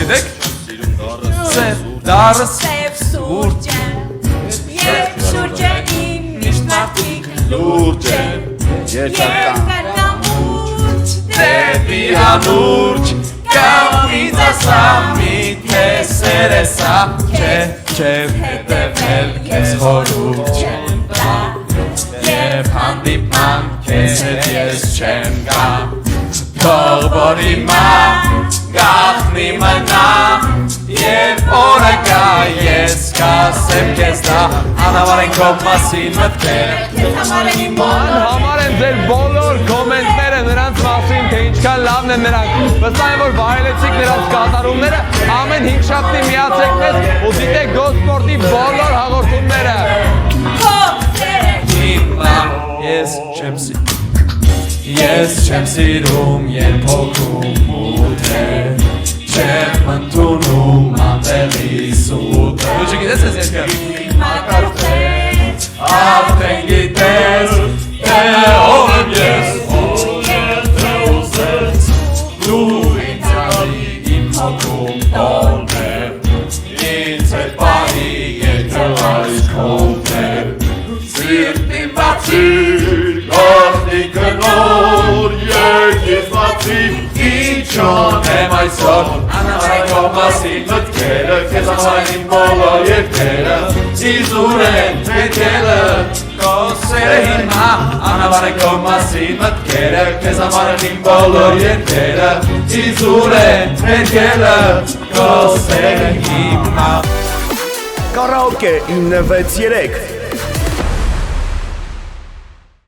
գիտեք Սև դարը Սև սուրճը Երբ շուրջը իմ միշտ մարդիկ լուրջ են Երբ կանամուրջ Դեպի հանուրջ Կամ ինձ ասա միթե սերեսա Չէ հետևել կեզ խորուրջ չեմ տա Եվ հանդիպման կեզ հետ ես չեմ գա Թող որ հիմա գաղտնի մնա Եվ օրը գա ես կասեմ կեզ դա Անհամար են քո մասին մտքերը Քեզ համար են իմ բոլոր Համար են ձեր բոլոր կոմենտները նրանց մասին, թե ինչքան լավն են նրանք Վստահ եմ, որ վայելեցիք նրանց կատարումները Ամեն 5 շաբթի միացեք մեզ ու դիտեք Գոսպորտի բոլոր հաղորդումները Հիմա ես չեմ սիրում երբ հոգում ուտ է Չեմ ընդունում անտեղի սուտը Դու չգիտես ես երկը Արդեն գիտես թե ով եմ ես Դու ինձ ալի իմ հոգում տոն է Ինձ հետ պահի երկը այս կոնտ է Սիրտին բացիր Գաղտնիքը նոր երկից բացի Ինչոն եմ այսօր Անհամար քո մասին մտքերը Քեզ համար են իմ բոլոր երգերը Իզուր են հետքերը Քո սերը հիմա Անհամար քո մասին մտքերը Քեզ համար են իմ բոլոր երգերը Իզուր են հետքերը Քո սերը հիմա Կարաոկե 963